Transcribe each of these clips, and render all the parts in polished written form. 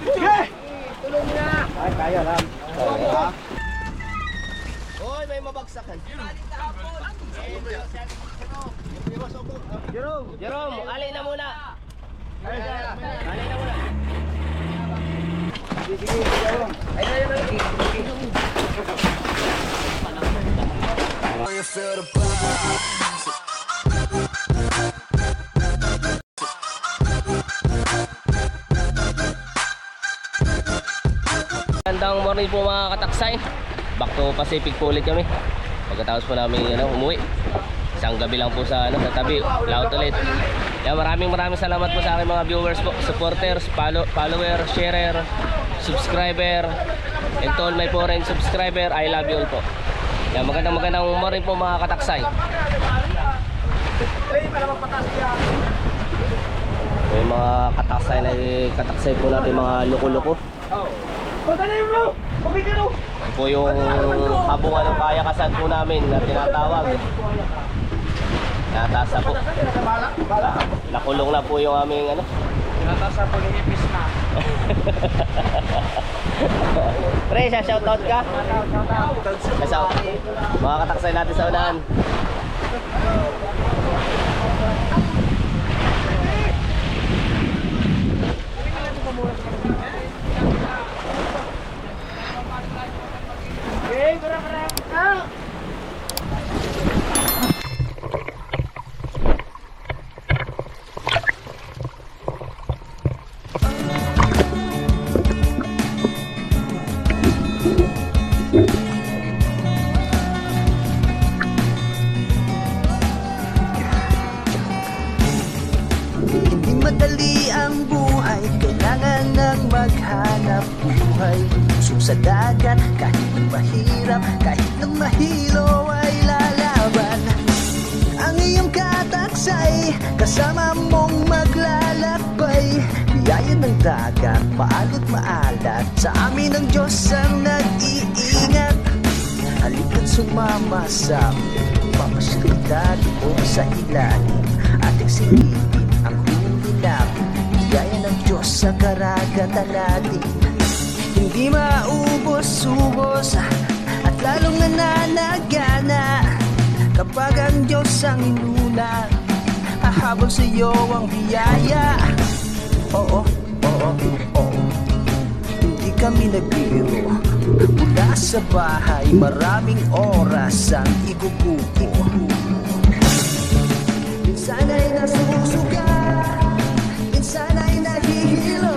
Tulong mo na! Ay, kaya lang. Hoy, may mabagsakan. Jerome, alay na muna. Alay na muna. Sige, Jerome. Magandang morning po mga kataksay. Back to Pacific po ulit kami. Pagkatapos po namin umuwi. Isang gabi lang po sa tabi. Laut ulit. Yan, maraming salamat po sa aking mga viewers po, supporters, follower, sharer, subscriber, and to all my foreign subscriber, I love you all po. Yan, magandang morning po mga kataksay. Yung mga kataksay po natin, mga loko-loko. Ito po yung habungan ng payakasan po namin na tinatawag. Natasa po. Nakulong na po yung aming Natasa po yung ipis na. Pre, shoutout ka? Shoutout. Mga kataksay natin sa unahan. Hindi madali ang buhay, kailangan ng maghanap buhay. Lusog sa dagat, kahit ng mahirap, kahit ng mahilo ay lalaban. Ang iyong kataksay, kasama mong maglalakbay. Biyaya ng dagat, maalot maalat, sa amin ang Diyos ang nag-iingat. Halika't sumama sa amin, mamasyalita doon sa ilalim. Ating silipin ang huli namin, biyaya ng Diyos sa karagatan natin. Hindi maubos-ubos at lalong nananagana kapag ang Diyos ang inuna, hahabol sa iyo ang biyaya. Oo, oo, oo, hindi kami nagbibiro. Mula sa bahay, maraming oras ang igugupo. Minsan ay nasusuga, minsan ay nahihilo.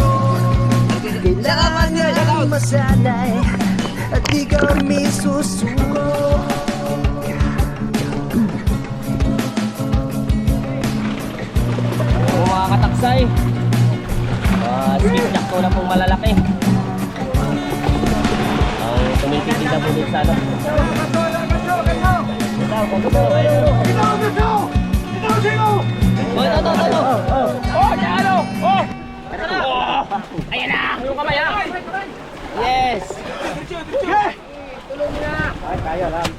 Kailangan ngang masanay at di kami susuko. Mga kataksay, skip jack ko na pong malalaki. Ang tumitigil na po dito sa Ayan na! Yung kamay ha! Yes! Tulong mo na! Ay, kaya lang.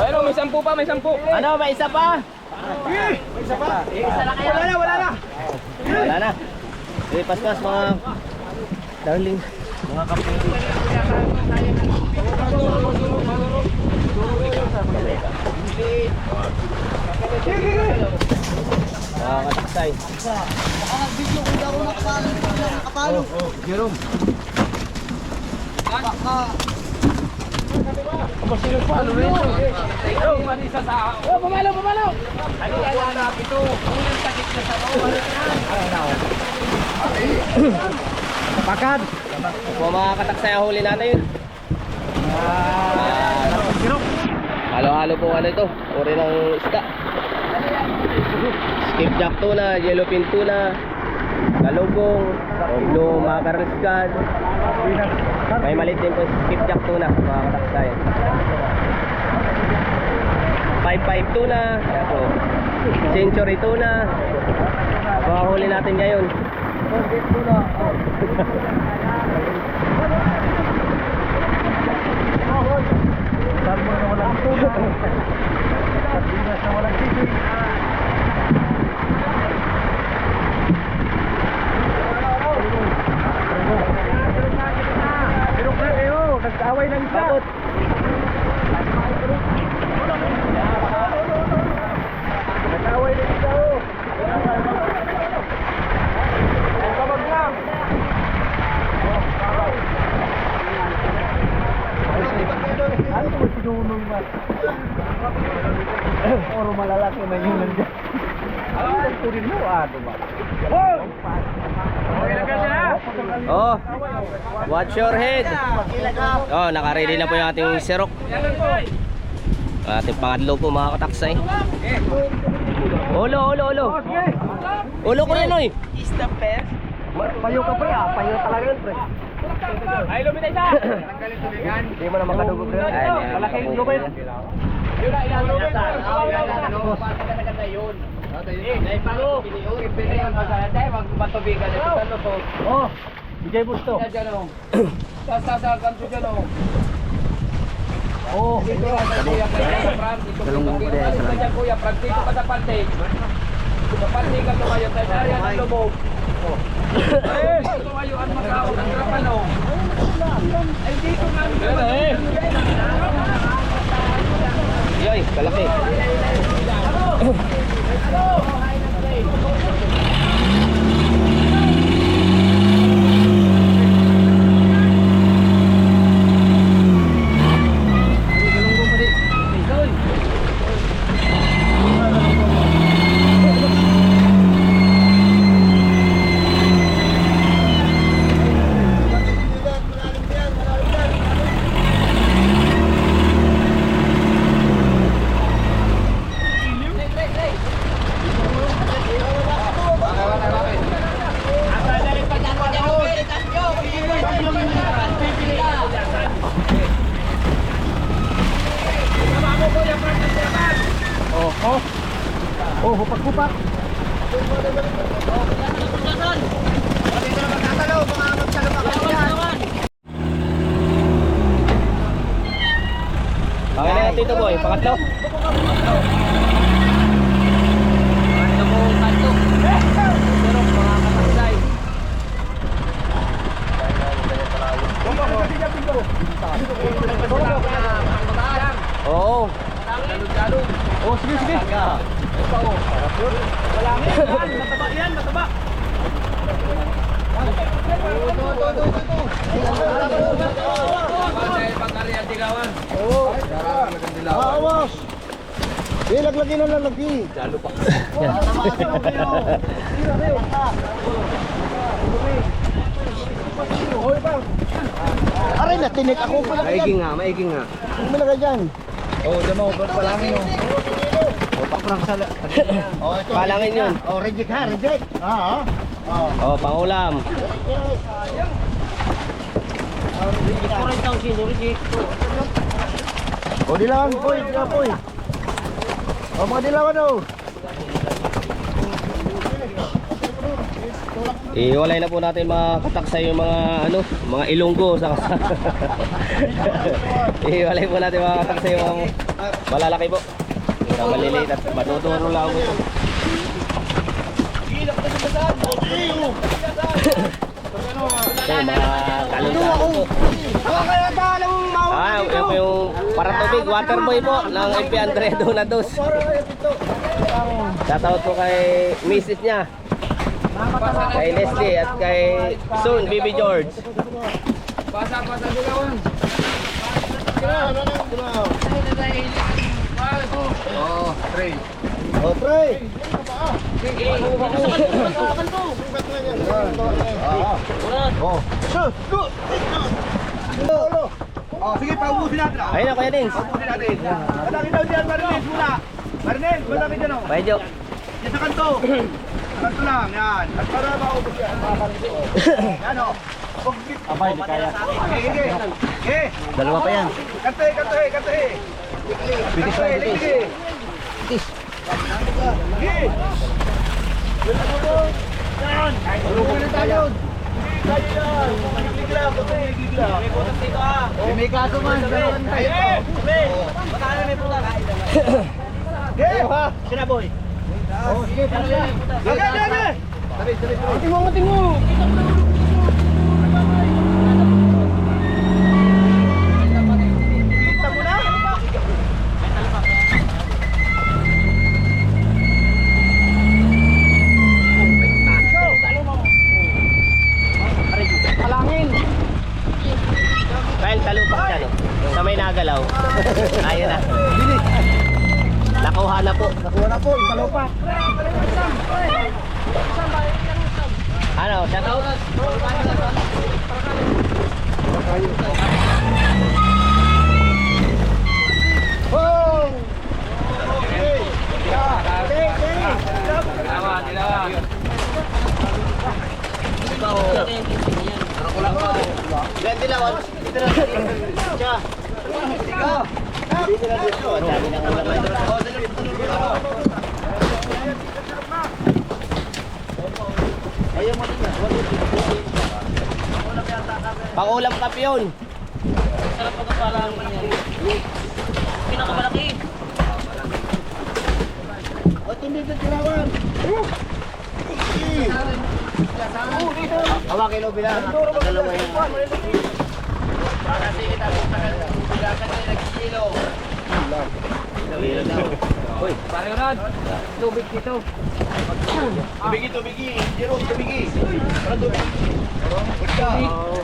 Pero may 10 pa, may 10. Ano, may isa pa? May isa pa. Wala na! Wala na! Pas-pas mga darling, mga kapatid. Mga kataksay. Jerome. Pumalo! Kapakad. Mga kataksay ang huli natin yun. Halo-halo po ito. Uri ng isda. Skipjack tuna, yellowfin tuna, galugong, blue macariscan. May maliit din po skipjack tuna, mga kataksay. 5-5 tuna, century tuna. Mga huli natin ngayon. Salmon na walang tuna. Sardinas na walang sisig. lang dyan. Turin mo, ano ba? Oh, watch your head. Oh, naka-ready na po yung ating sirok. Ating pangatlo po mga kataksay. Ulo. Ulo ko yan, oy. Payo ka pre, payo talaga yun pre. Ay, lumitay siya! Hindi mo na makadugo pre. Malaking lupit. Yun na, ilang lupit! Yun. Ay, pago! Huwag matubigan na ito. Ano to? Oh, DJ Busto. Diyan o. Sa kanto dyan o. Oh, Dito sa Kuya Fran. Dito sa Kuya Fran. Dito ka sa pantig. Sa pantig ka tumayo. Tayo yan ang lubog. Tumayo ang makawag ang trapan o. Ay, dito nga. Yoy, kalaki. oh, hupak-hupak. Pakita na Tito Boy, pangatlo. Pangatlo po, kanto. Sirok, mga kataksay. Oo. Oh, sige. Awas! Laglagin na lalagi. Lalo pa. Aray, natinik ako pala. Maiging nga. Ano malagay dyan? Oh, dyan mo, palangin mo. Oh, paprang sala. Palangin yun. Oh, reject ha, reject. Ah, Oh, pangulam. oh, dilawan, poy. Oh, mga dilawan daw. Iwalay na po natin mga kataksay yung mga ilonggo sa Iwalay po natin mga kataksay yung malalaki po. Sa maliliit at matuturo lang po. Okay, mga kalungkado po. Yung po yung paratubig, water boy po ng MP Andredo na dos. Shoutout po kay Mrs. niya, kay Leslie at kay Soon, Baby George. Pasa dilawan. Oh, pre. Oh, sige, paubusin natin. Ayun na, Kuya Dings. Paubusin natin. Malaki daw diyan, Marinel, muna. Marinel, malaki dyan, oh. Medyo. Yan sa kanto. Kanto lang, yan. At para maubos yan. Yan, oh. Abay, di kaya. Okay. Dalawa pa yan. Kante. Bitis. Yan. Tulungan na tayo. May kaso man. Magkano may puta? Sinaboy. Oh, sige, dali. Ating mo. Kita mo na? Palangin. Kyle, talupak siya, no? Sa may nagalaw. Ayun na. Nakuha na po. Nakuha na po, yung Ano, shout out? Pangulam kapyon. Sarap pag parang pinakamalaki. O, hindi dito tirawan. Hawakin o bilang. Dalawa yan. Kasi itapos na nagkilo. Pareho Rod. Tubig dito. Tubigi. Jerome, tubigi. Para tubig. Pagka. Oh.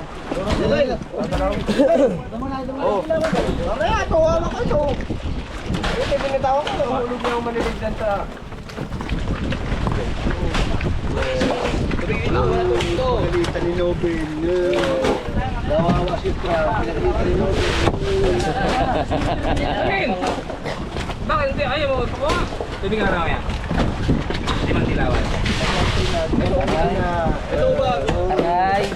Mamaya, tuwa mo ko ito. Ito, pinitawa ko. Hulog niya ang maliligdan sa... Tubigi ito, wala tubig ito. Pinagalitan ni Nobel. Nawawa si Tra. Pinagalitan ni Nobel. Amin! Bakit hindi? Ayaw mo magpakuha. Tubig nga raw yan. Limang dilawan. Ito ba? Ay.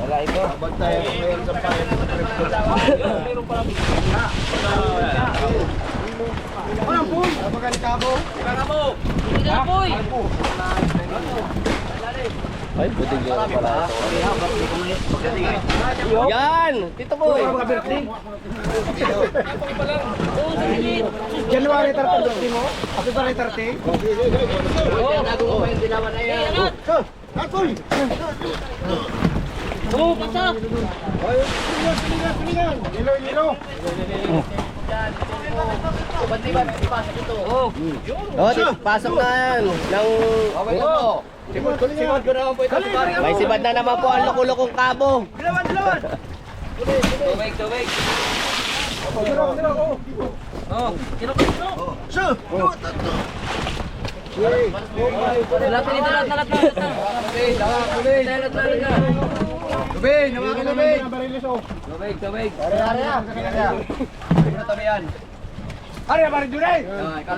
Wala ito. Abag tayo ngayon sa payan. Meron pala. Walang pool. Abagani ka ako. Ay, buti yun pala ito. Yan! Tito ko eh. January 30 mo? Happy birthday 30? Akoy! Hilo. Oh, pasok na yan. Ng... Simod ko naman po ito. May sibad na naman po ang loko-lokong kabo. Dilawan! Tubig. Oh, Sir! nalat. Tubig! Nawakan tubig! Tubig. Ari, bari duray!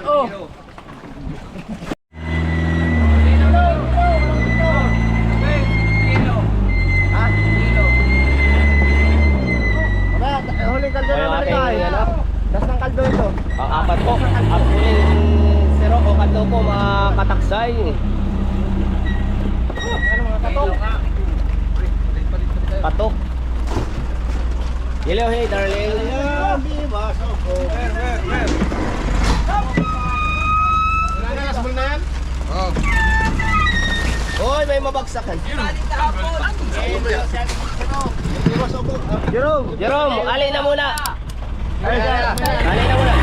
Oh. Huling kaldo Ay, naman aking, tayo. ano? Das ng kaldo ito. Apat po. Actually, zero o kanto po mga kataksay. Ano mga katok? Patok. Hello, hey darling. Ayan, bibaso ko. Mer. Nagasbol na yan? Oo. Hoy, may mabagsakan. Jerome, alay na muna. Alay na muna.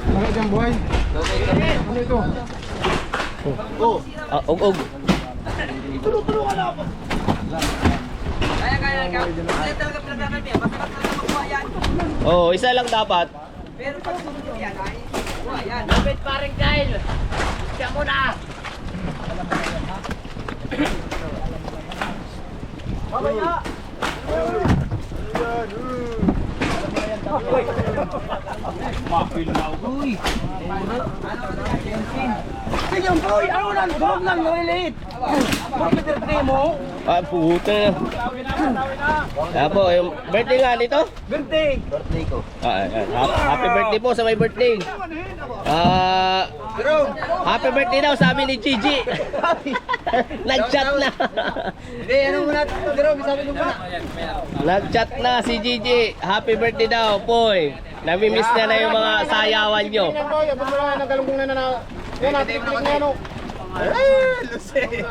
Bakit yan, boy? Ano ito? Oh. Og. Tulo ka na ako. Kaya. Kasi talaga pinagkakabi. Basta talaga makuha yan. Oh, isa lang dapat. Pero pag sumunod yan, ay makuha yan. Lapit paring Kyle. Siya muna. Mamaya. Tingnan boy, ano lang, durog lang, naliliit. Bakit birthday mo? Ah, puta na. Ah po, yung birthday nga nito? Birthday. Happy birthday po sa my birthday. Happy birthday daw sabi ni Gigi. Nag-chat na. Hindi, ano muna, Jerome, sabi mo muna. Nag-chat na si Gigi. Happy birthday daw, Poy. Nami-miss na yung mga sayawan nyo. Tingnan boy, abot mo lang ng galunggong na yan, natin-click na ano. Lucy.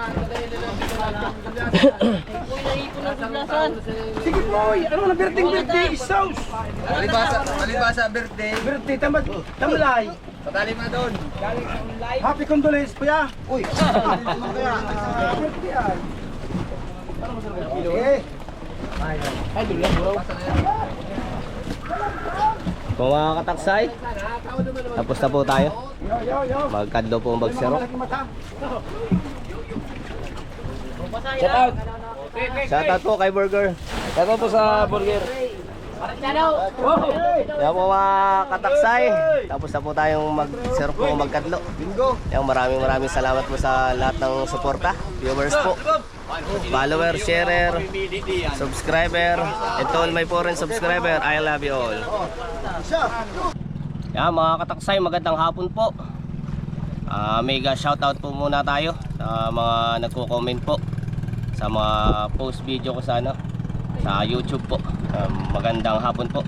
Sige boy, ano na birthday sauce? Malibasa birthday. Birthday, tamlay. Patali mo na doon. Happy condolence, kuya. Uy. Kaya. Birthday ay. Okay. Kung mga kataksay, tapos na po tayo. Magkadlo po magsero. Shoutout po kay Burger. Shoutout po sa burger. Yan po mga kataksay. Tapos na po tayong mag-serve po magkadlo. Yan, maraming salamat po sa lahat ng suporta. Viewers po, follower, sharer, subscriber, and to all my foreign subscriber, I love you all. Yan mga kataksay, magandang hapon po. Mega shoutout po muna tayo sa mga nagko-comment po sa mga post video ko sa YouTube po. Magandang hapon po.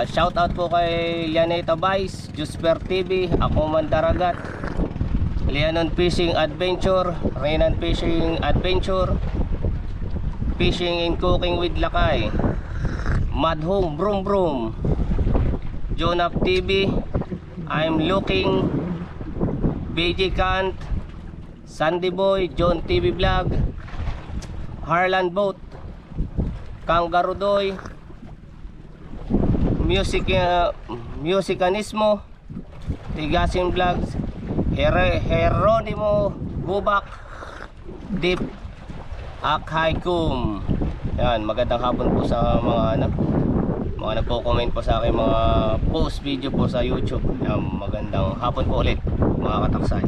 Shoutout po kay Lianeta Vice, Jusper TV, Ako Mandaragat, Lianon Fishing Adventure, Renan Fishing Adventure, Fishing and Cooking with Lakay, Mad Home Brum Brum, Jonap TV, I'm Looking, BJ Kant, Sandy Boy, John TV Vlog, Harlan Boat, Kangaroo Doy, Musicanismo, Tigasin Vlogs, Heronimo Bubak, Deep Akhaykum. Yan, magandang hapon po sa mga nagko-comment po sa aking mga post video po sa YouTube. Yan, magandang hapon po ulit mga kataksay.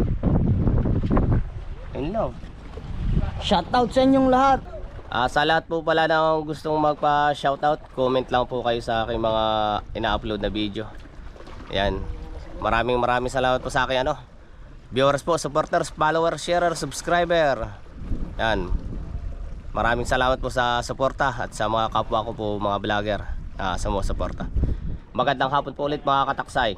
Yun lang. Shoutout sa inyong lahat. Sa lahat po pala na gustong magpa-shoutout, comment lang po kayo sa aking mga ina-upload na video. Ayan. Maraming salamat po sa akin viewers po, supporters, followers, sharer, subscriber. Ayan. Maraming salamat po sa suporta at sa mga kapwa ko po mga vlogger sa mga suporta. Magandang hapon po ulit mga kataksay.